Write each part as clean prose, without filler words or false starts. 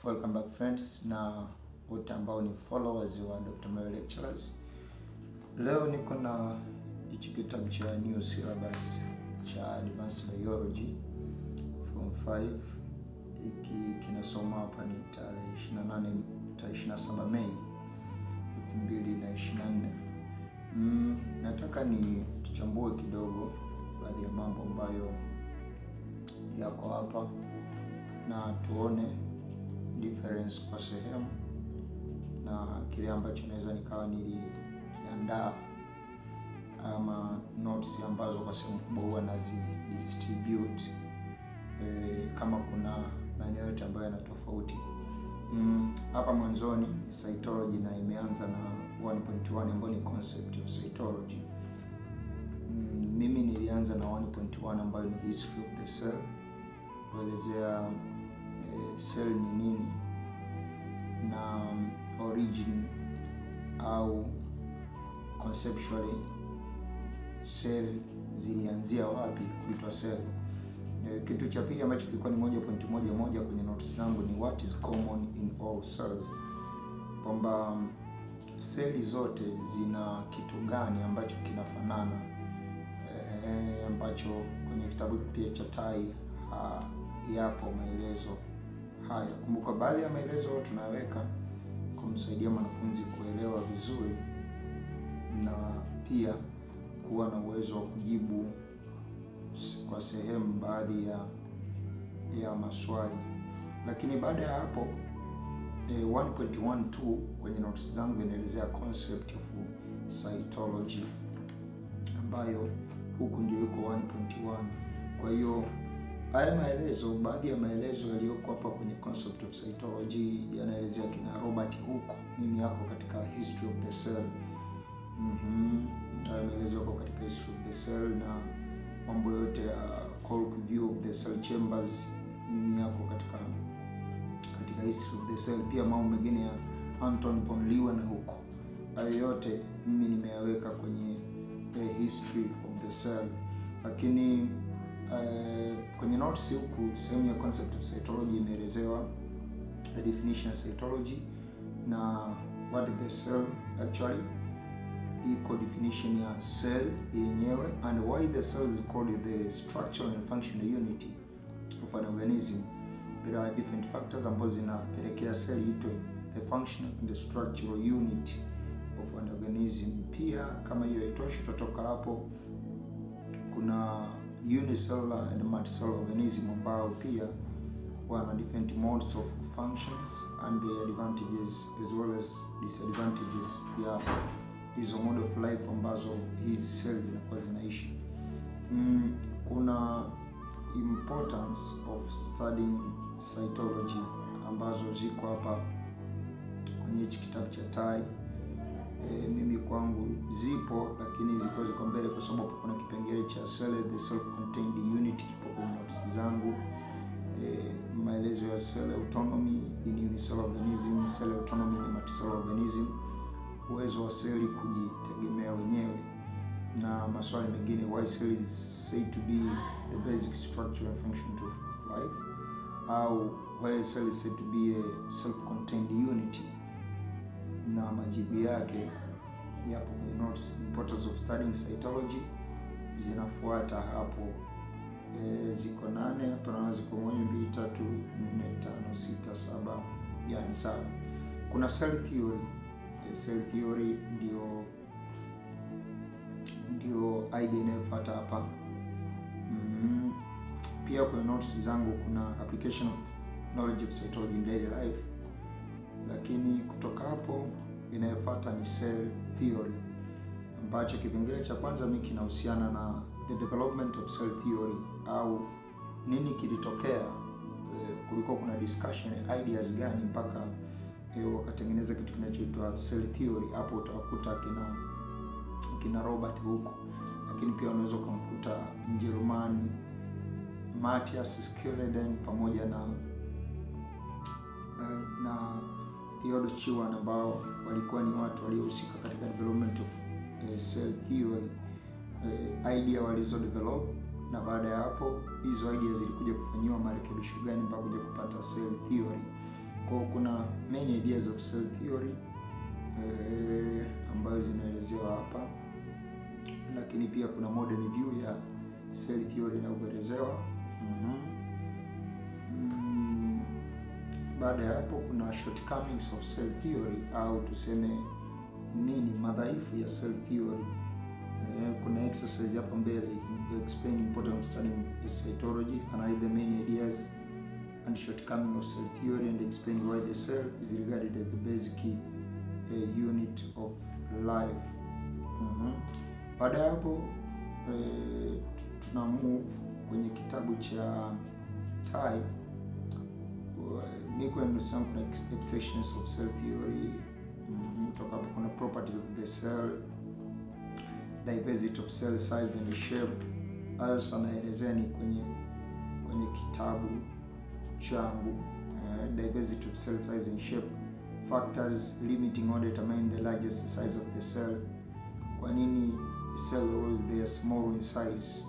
Welcome back friends na wote ambao ni followers wa Dr. Mayo Lectures. Leo niko na hichi kitabu cha new syllabus cha Advanced Biology Form 5. Hiki kinasoma hapa ni tarehe 27 Mei 2024. Nataka ni tuchambue kidogo baadhi ya mambo ambayo yako hapa na tuone difference kwa sehemu na kile ambacho naweza nikawa niliandaa ama notes ambazo kwa sehemu kubwa huwa distribute kama kuna maeneo yote ambayo yana tofauti. Hapa mwanzoni cytology na imeanza na 1.1 ambayo ni concept of cytology. Mimi nilianza na 1.1 ambayo ni history of the cell, kuelezea cell ni nini na origin au conceptually cell zilianzia wapi kuitwa cell. Kitu cha pili ambacho kilikuwa ni 1.11 kwenye notes zangu ni what is common in all cells, kwamba seli zote zina kitu gani ambacho kinafanana, ambacho kwenye kitabu pia cha Tai yapo maelezo haya. Kumbuka baadhi ya maelezo tunaweka kumsaidia mwanafunzi kuelewa vizuri na pia kuwa na uwezo wa kujibu kwa sehemu baadhi ya maswali. Lakini baada ya hapo 1.12 kwenye notes zangu inaelezea concept of cytology, ambayo huku ndio yuko 1.1. Kwa hiyo haya maelezo, baadhi ya maelezo yaliyoko hapa kwenye concept of cytology yanaelezea kina Robert Hooke nini yako katika history of the cell. Haya maelezo yako katika history of the cell, na mambo yote ya Kolk view of the cell chambers nini yako katika history of the cell. Pia mambo mengine ya Anton von Leeuwenhoek, hayo yote mimi nimeyaweka kwenye history of the cell. Lakini kwenye notes huku sehemu ya concept of cytology imeelezewa the definition of cytology na what is the cell actually, iko definition ya cell yenyewe, and why the cell is called the structural and functional unity of an organism. There are different factors ambazo zinapelekea cell itwe the functional and the structural unit of an organism. Pia kama hiyo haitoshi, tutatoka hapo kuna unicellular and multicellular organism ambao pia wana different modes of functions and the advantages as well as disadvantages ya hizo mode of life ambazo hizi cells zinakuwa zinaishi. Kuna importance of studying cytology ambazo ziko hapa kwenye hichi kitabu cha Tai. Mimi kwangu zipo, lakini ziko mbele kwa sababu kuna kipengele cha cell, the self-contained unit kipo kwenye notes zangu. Maelezo ya cell autonomy in unicellular organism, cell autonomy in multicellular organism, uwezo wa seli kujitegemea wenyewe, na maswali mengine why cell is said to be the basic structure and function of life, au why cell is said to be a self-contained unity, na majibu yake yapo kwenye notes. Importance of studying cytology zinafuata hapo. Ziko 8 hapa na ziko 1 2 3 4 5 6 7, yani 7. Kuna cell theory. Cell theory ndio idea inayofuata hapa. Pia kwenye notes zangu kuna application of knowledge of cytology in daily life, lakini kutoka hapo inayofuata ni cell theory, ambacho kipengele cha kwanza mimi kinahusiana na the development of cell theory, au nini kilitokea, kulikuwa kuna discussion ideas gani mpaka wakatengeneza kitu kinachoitwa cell theory. Hapo utakuta kina Robert Hooke, lakini pia unaweza kumkuta Mjerumani Matthias Schleiden pamoja na Theodor Schwann, ambao walikuwa ni watu waliohusika katika development of cell theory. Idea walizo develop, na baada ya hapo hizo ideas zilikuja kufanywa marekebisho gani mpaka kuja kupata cell theory. Kwa kuna main ideas of cell theory ambayo zinaelezewa hapa, lakini pia kuna modern view ya cell theory inayoelezewa. Baada ya hapo kuna shortcomings of cell theory, au tuseme nini madhaifu ya cell theory. Kuna exercise hapa mbele, explain importance of studying cytology, analyze the main ideas and shortcomings of cell theory and explain why the cell is regarded as the basic unit of life. Baada ya hapo tuna move kwenye kitabu cha Tai. Niko nimesema kuna sections of cell theory. Toka hapo kuna properties of the cell, diversity of cell size and shape. Hayo sana elezea ni kwenye kitabu changu. Diversity of cell size and shape, factors limiting or determining the largest size of the cell. Kwa nini cell walls they are small in size?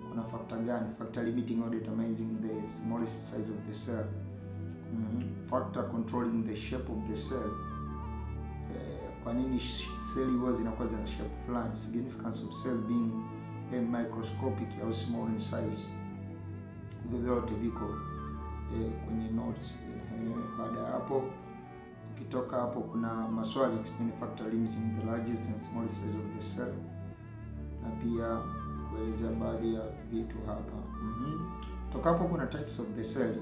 Kuna factor gani? Factor limiting or determining the smallest size of the cell. Factor controlling the shape of the cell. Kwa nini cell huwa zinakuwa zina shape fulani? Significance of cell being microscopic au small in size. Vyote viko kwenye notes. Baada ya hapo, ukitoka hapo kuna maswali, explain factor limiting the largest and smallest size of the cell, na pia kueleza baadhi ya vitu hapa. Toka hapo kuna types of the cell.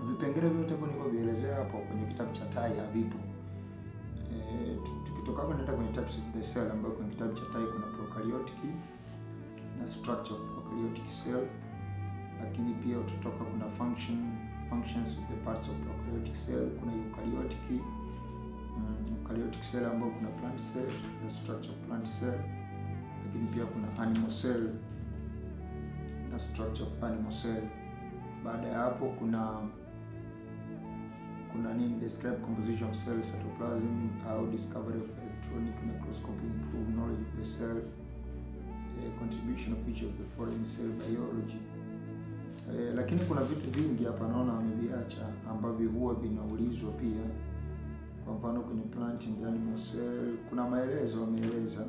Vipengele vyote hivyo nilivyoelezea hapo kwenye kitabu cha Tai havipo. Tukitoka hapo naenda kwenye types of the cell, ambapo kwenye kitabu cha Tai kuna prokaryotic na structure of prokaryotic cell, lakini pia utatoka kuna functions of the parts of prokaryotic cell, kuna eukaryotic cell ambapo kuna plant cell na structure of plant cell, lakini pia kuna animal cell na structure of animal cell. Baada ya hapo kuna nini, describe composition of cell cytoplasm, au discovery of electronic microscopy improve knowledge of the cell, contribution of each of the foreign cell biology. Lakini kuna vitu vingi hapa naona wameviacha ambavyo huwa vinaulizwa pia. Kwa mfano kwenye plant and animal cell kuna maelezo wameeleza,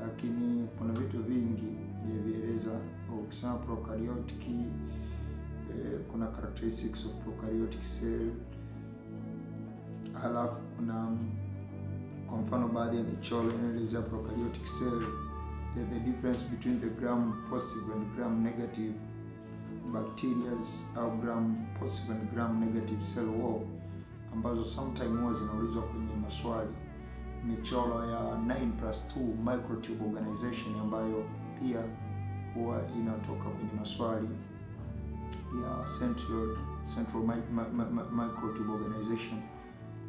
lakini kuna vitu vingi vieleza. Ukisema prokaryotic, kuna characteristics of prokaryotic cell. Halafu kuna kwa mfano baadhi ya michoro inaeleza prokaryotic cell, the difference between the gram positive and gram negative bacteria au gram positive and gram negative cell wall, ambazo sometime huwa zinaulizwa kwenye maswali. Michoro ya 9+2 microtube organization ambayo pia huwa inatoka kwenye maswali ya central microtube organization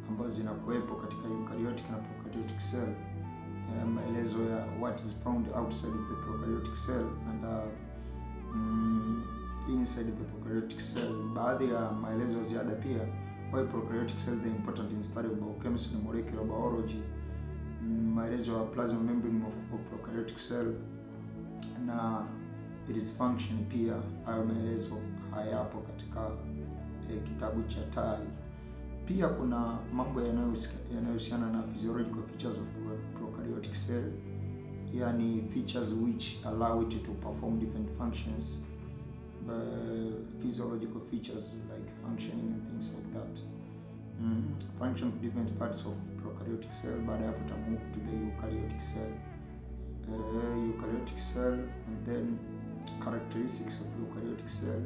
ambazo zinakuwepo katika eukaryotic na prokaryotic cell. Maelezo ya what is found outside of the prokaryotic cell and inside the prokaryotic cell. Baadhi ya maelezo ziada pia, why prokaryotic cell they important in study of biochemistry and molecular biology. Maelezo ya plasma membrane of prokaryotic cell na its function pia, hayo maelezo hayapo katika kitabu cha Tai. Pia kuna mambo yanayohusiana na physiological features of prokaryotic cell, yani features which allow it to perform different functions. Physiological features like functioning and things like that. Function of different parts of prokaryotic cell. Baada ya hapo move to the eukaryotic cell. Eukaryotic cell, and then characteristics of eukaryotic cell.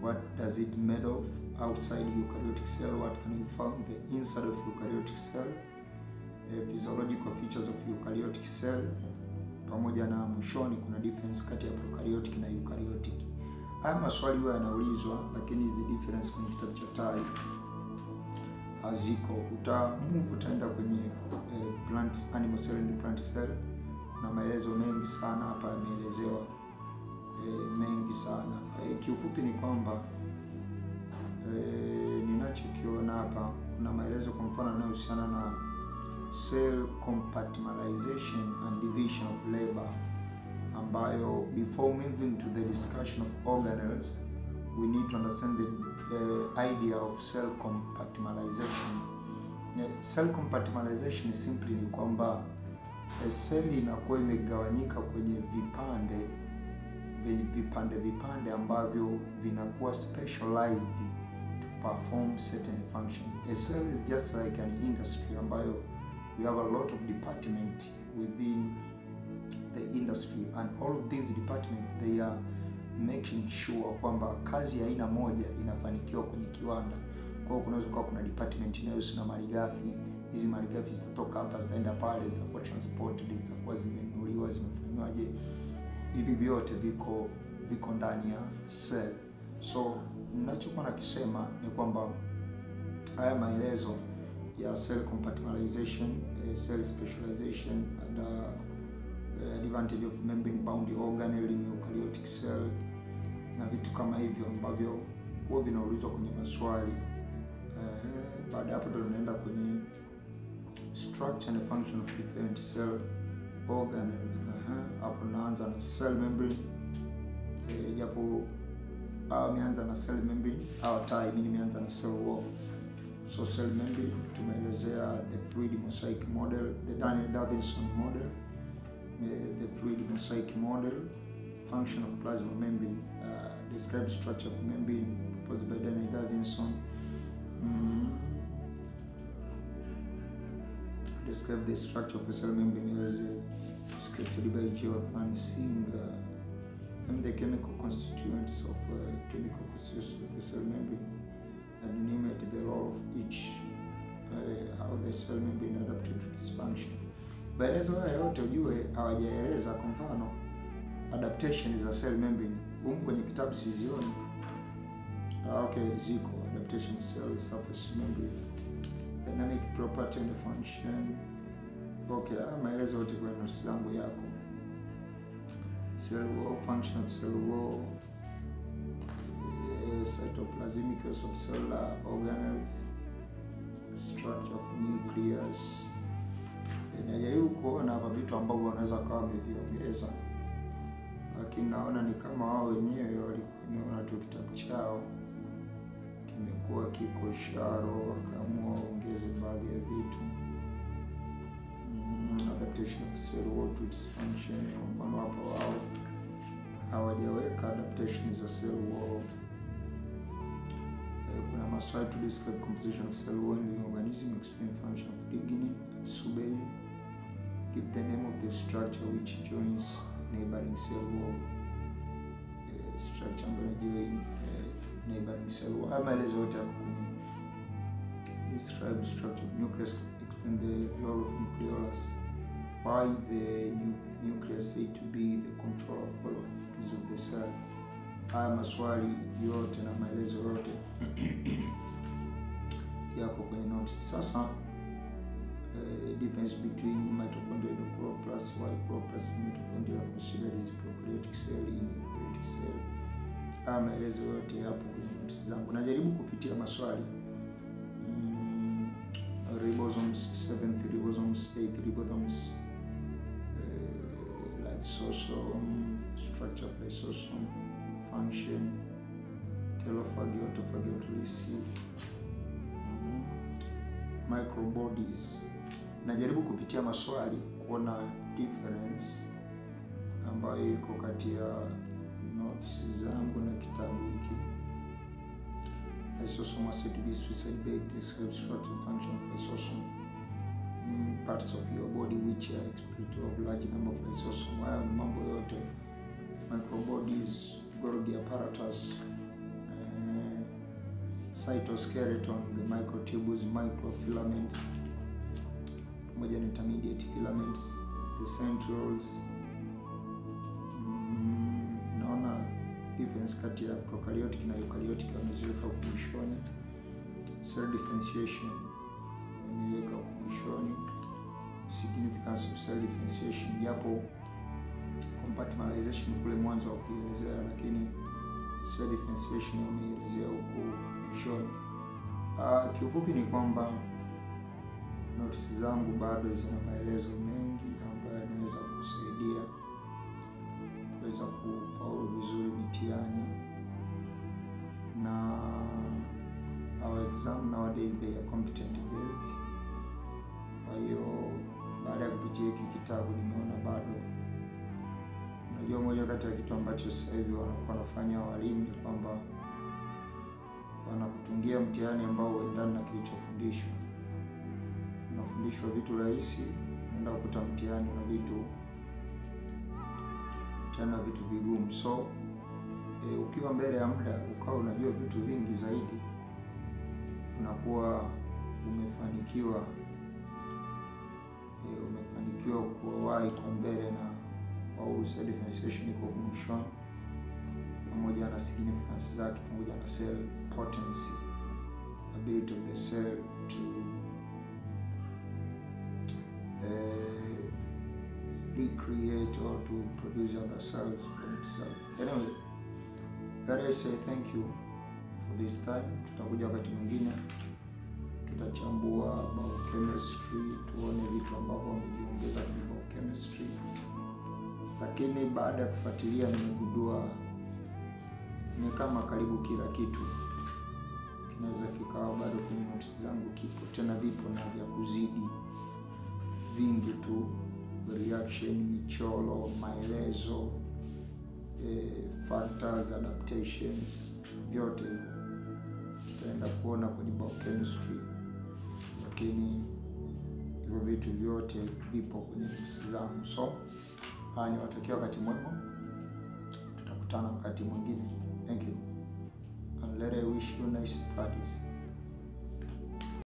What does it made of? Outside eukaryotic cell, what can we find the inside of eukaryotic cell? Physiological features of eukaryotic cell, pamoja na mwishoni kuna difference kati ya prokaryotic na eukaryotic. Haya maswali huwa yanaulizwa, lakini hizi difference kwenye kitabu cha Tai haziko. Utaenda kwenye plant, animal cell and plant cell, na maelezo mengi sana hapa yameelezewa, mengi sana. Kiufupi ni kwamba ninachokiona hapa kuna maelezo kwa mfano yanayohusiana na cell compartmentalization and division of labor, ambayo before moving to the discussion of organelles we need to understand the idea of cell compartmentalization. Cell compartmentalization simply ni kwamba seli inakuwa imegawanyika kwenye vipande ambavyo vinakuwa specialized to perform certain function. A cell is just like an industry ambayo we have a lot of department within the industry, and all of these departments, they are making sure kwamba kazi ya aina moja inafanikiwa kwenye kiwanda. Kwa hiyo kunaweza kuwa kuna department inayohusiana na malighafi. Hizi malighafi zitatoka hapa, zitaenda pale, zitakuwa transported, zitakuwa zimenunuliwa, zimefanywaje. Hivi vyote viko ndani ya cell. So ninachokuwa nakisema ni kwamba haya maelezo ya cell compartmentalization, cell specialization, and advantage of membrane bound organelle in eukaryotic cell na vitu kama hivyo ambavyo huwa vinaulizwa kwenye maswali. Baada hapo ndo tunaenda kwenye structure and function of different cell organelles. Hapo naanza na cell membrane, japo nimeanza na cell membrane mimi nimeanza na cell wall. So cell membrane tumeelezea the fluid mosaic model, the Daniel-Davidson model, the fluid mosaic model, function of plasma membrane, describe structure of membrane proposed by Daniel-Davidson. Describe the structure of a cell membrane as described by Johann Singer, and the chemical constituents of the cell membrane, and enumerate the role of each, how the cell membrane adapted to this function. Maelezo haya yote ujue hawajaeleza. Kwa mfano adaptation za cell membrane kwenye kitabu sizioni. Ziko adaptation cell surface membrane, dynamic property and function. Maelezo yote kwenye notes zangu yako. Cell wall, function of cell wall, cytoplasmic or subcellular organelles, structure of nucleus. Najaribu kuona hapa vitu ambavyo wanaweza kawa wameviongeza, lakini naona ni kama wao wenyewe walikuwa tu kitabu chao kimekuwa kiko sharo, wakaamua waongeze baadhi ya vitu. Adaptation of cell wall to its function. Kwa mfano hapa wao hawajaweka adaptation za cell wall. Kuna maswali to describe composition of cell wall in organism, explain function of lignin, subelin, give the name of the structure which joins neighboring cell wall. Structure ambayo join neighboring cell wall. Maelezo yote yako kwenye describe structure of nucleus, explain the role of nucleolus, why the nucleus said to be the control of all activities of the cell. Haya maswali yote na maelezo yote yako kwenye notes. Sasa difference between mitochondrial chloroplast, white chloroplast, and mitochondria considered as prokaryotic cell in eukaryotic cell. Haya maelezo yote yapo kwenye notes zangu. Najaribu kupitia maswali. Ribosomes, 7th ribosomes, 8th ribosomes, lysosome, structure of lysosome, function, telophagy, autophagy, autolysis, microbodies. Najaribu kupitia maswali kuona difference ambayo iko kati ya notes zangu na kitabu hiki. Lysosome are said to be suicide bag. Describe structure and function of lysosome. Parts of your body which are exposed to a large number of lysosome. Haya mambo yote. Microbodies, Golgi apparatus, cytoskeleton, the microtubules, microfilaments, pamoja na intermediate filaments, the centrioles. Naona difference kati ya prokaryotic na eukaryotic wameziweka mwishoni. Cell differentiation wameweka mwishoni. Significance of cell differentiation, japo compartmentalization kule mwanzo wa kuelezea, lakini cell differentiation wameelezea huko mwishoni. Kiufupi ni kwamba notes zangu bado zina maelezo mengi ambayo yanaweza kusaidia kuweza kufaulu vizuri mitihani, na exam nowadays they are competency based. Kwa hiyo baada ya kupitia hiki kitabu nimeona bado, unajua moja kati ya kitu ambacho sasa hivi wanakuwa wanafanya walimu ni kwamba wanakutungia mtihani ambao huendana na kilichofundishwa. Unafundishwa vitu rahisi, unaenda kukuta mtihani na vitu vigumu. So ukiwa mbele ya muda ukawa unajua vitu vingi zaidi, unakuwa umefanikiwa kuwahi kwa mbele, na au differentiation iko mwishoni, pamoja na significance zake, pamoja na cell potency, ability of the cell to recreate or to produce other cells from itself. Anyway, that I say thank you for this time. Tutakuja wakati mwingine, tutachambua biochemistry, tuone vitu ambavyo wamejiongeza kwenye biochemistry. Lakini baada ya kufuatilia nimegundua ni kama karibu kila kitu kinaweza kikawa bado kwenye notes zangu kipo, tena vipo na vya kuzidi vingi tu. Reaction, michoro, maelezo, factors, adaptations, vyote tutaenda kuona kwenye biochemistry, lakini hivyo vitu vyote vipo kwenye notes zangu. So niwatakia wakati mwema, tutakutana wakati mwingine. Thank you and let I wish you nice studies.